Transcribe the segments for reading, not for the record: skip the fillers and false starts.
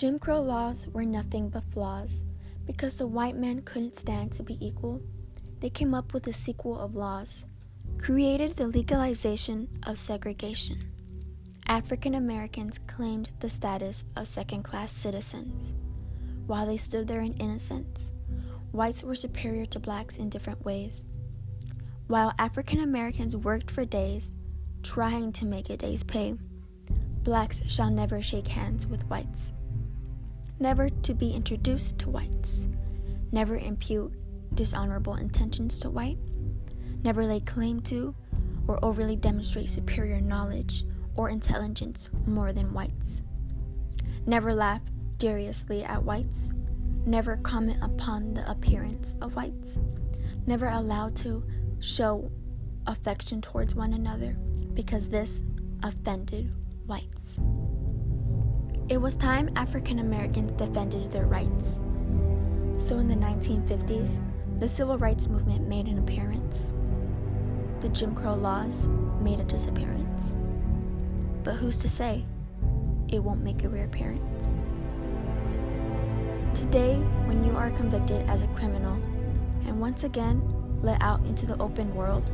Jim Crow laws were nothing but flaws. Because the white man couldn't stand to be equal, they came up with a sequel of laws, created the legalization of segregation. African Americans claimed the status of second-class citizens. While they stood there in innocence, whites were superior to blacks in different ways. While African Americans worked for days, trying to make a day's pay, blacks shall never shake hands with whites. Never to be introduced to whites. Never impute dishonorable intentions to white. Never lay claim to or overly demonstrate superior knowledge or intelligence more than whites. Never laugh deliriously at whites. Never comment upon the appearance of whites. Never allowed to show affection towards one another because this offended whites. It was time African Americans defended their rights. So in the 1950s, the Civil Rights Movement made an appearance. The Jim Crow laws made a disappearance. But who's to say it won't make a reappearance? Today, when you are convicted as a criminal and once again let out into the open world,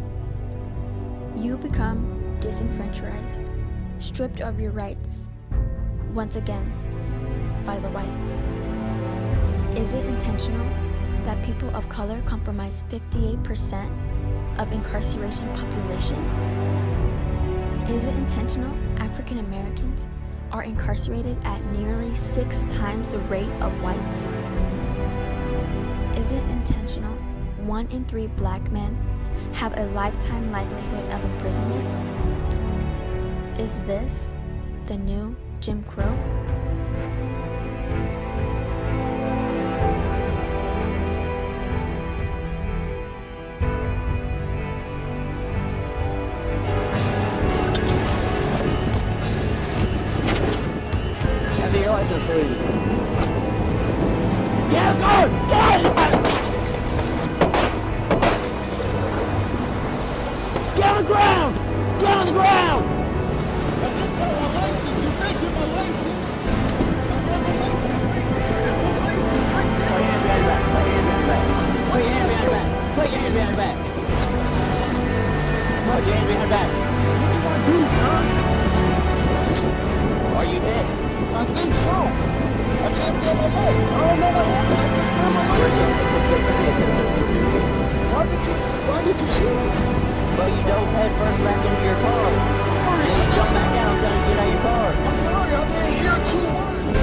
you become disenfranchised, stripped of your rights, once again, by the whites. Is it intentional that people of color comprise 58% of incarceration population? Is it intentional African Americans are incarcerated at nearly 6 times the rate of whites? Is it intentional 1 in 3 black men have a lifetime likelihood of imprisonment? Is this the new Jim Crow? Have your license, please. Yeah, go! Get on the ground! Get on the ground! Put your hands behind your back. Put your hands behind your back. Put your hands behind your back. What you gonna do, John? Are you dead? I think so. I can't feel my leg. I don't know what happened. I just feel my leg. Why did you shoot me? Well, you dove head first back into your car. And you jumped back out until you get out of your car. I'm sorry, I didn't hear 2 words.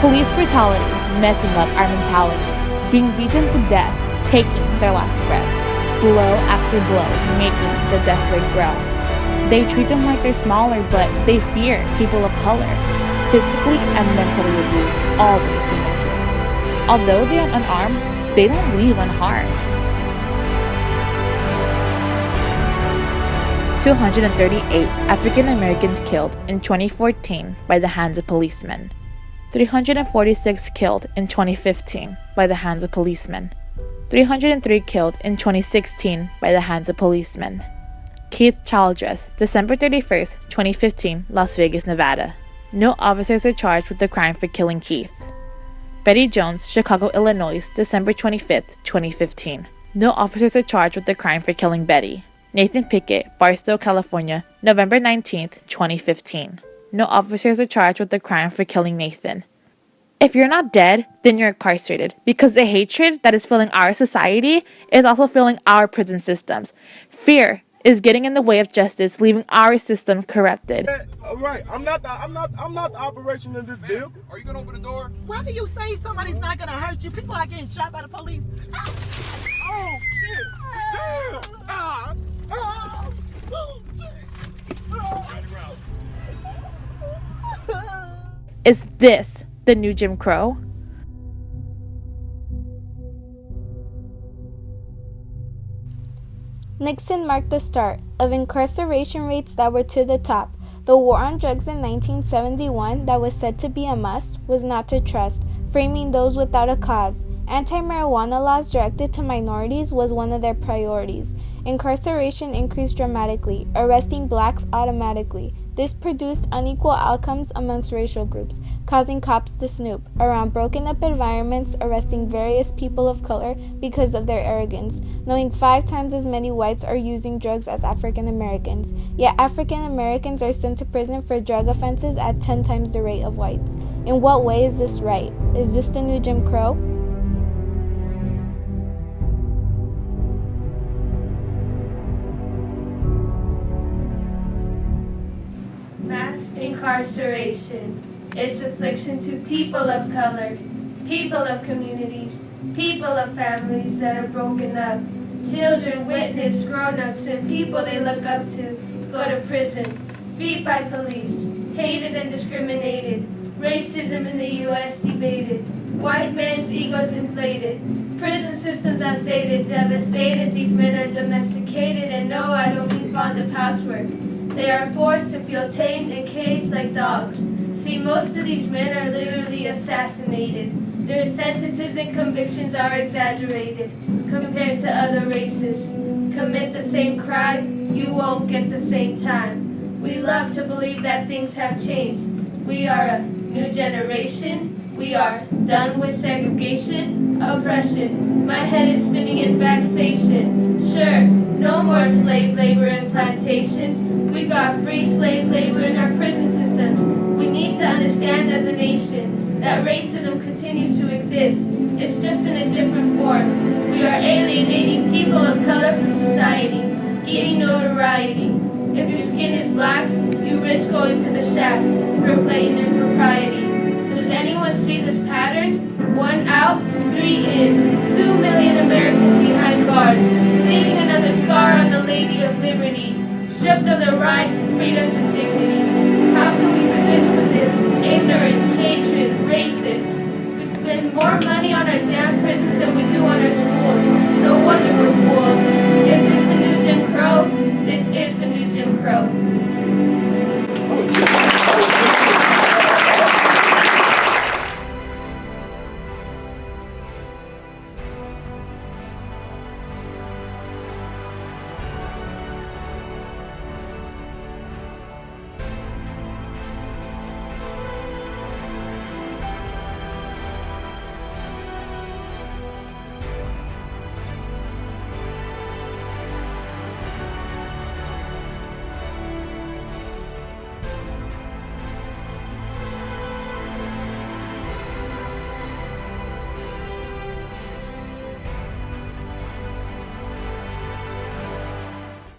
Police brutality messing up our mentality, being beaten to death, taking their last breath, blow after blow, making the death rate grow. They treat them like they're smaller, but they fear people of color, physically and mentally abused, always being accused. Although they are unarmed, they don't leave unharmed. 238 African Americans killed in 2014 by the hands of policemen. 346 killed in 2015 by the hands of policemen. 303 killed in 2016 by the hands of policemen. Keith Childress, December 31st, 2015, Las Vegas, Nevada. No officers are charged with the crime for killing Keith. Betty Jones, Chicago, Illinois, December 25th, 2015. No officers are charged with the crime for killing Betty. Nathan Pickett, Barstow, California, November 19th, 2015. No officers are charged with the crime for killing Nathan. If you're not dead, then you're incarcerated, because the hatred that is filling our society is also filling our prison systems. Fear is getting in the way of justice, leaving our system corrupted. All right, I'm not the operation of this deal. Are you gonna open the door? Why do you say somebody's not gonna hurt you? People are getting shot by the police. Oh shit! Damn! Is this the new Jim Crow? Nixon marked the start of incarceration rates that were to the top. The war on drugs in 1971 that was said to be a must was not to trust, framing those without a cause. Anti-marijuana laws directed to minorities was one of their priorities. Incarceration increased dramatically, arresting blacks automatically. This produced unequal outcomes amongst racial groups, causing cops to snoop around broken up environments, arresting various people of color because of their arrogance, knowing 5 times as many whites are using drugs as African Americans. Yet African Americans are sent to prison for drug offenses at 10 times the rate of whites. In what way is this right? Is this the new Jim Crow? Mass incarceration, its affliction to people of color, people of communities, people of families that are broken up. Children witness grown-ups and people they look up to go to prison, beat by police, hated and discriminated, racism in the U.S. debated, white man's egos inflated, prison systems outdated, devastated. These men are domesticated, and no, I don't mean fond of housework. They are forced to feel tamed and caged like dogs. See, most of these men are literally assassinated. Their sentences and convictions are exaggerated compared to other races. Commit the same crime, you won't get the same time. We love to believe that things have changed. We are a new generation. We are done with segregation, oppression. My head is spinning in vexation. Sure, no more slave labor in plantations. We got free slave labor in our prison systems. We need to understand as a nation that racism continues to exist. It's just in a different form. We are alienating people of color from society, gaining notoriety. If your skin is black, you risk going to the shack for blatant impropriety. Does anyone see this pattern? 1 out, 3 in. 2 million Americans behind bars, leaving another scar on the Lady of Liberty, stripped of their rights, freedoms, and dignities. How can we resist with this? Ignorance, hatred, racist. We spend more money on our damn prisons than we do on our schools.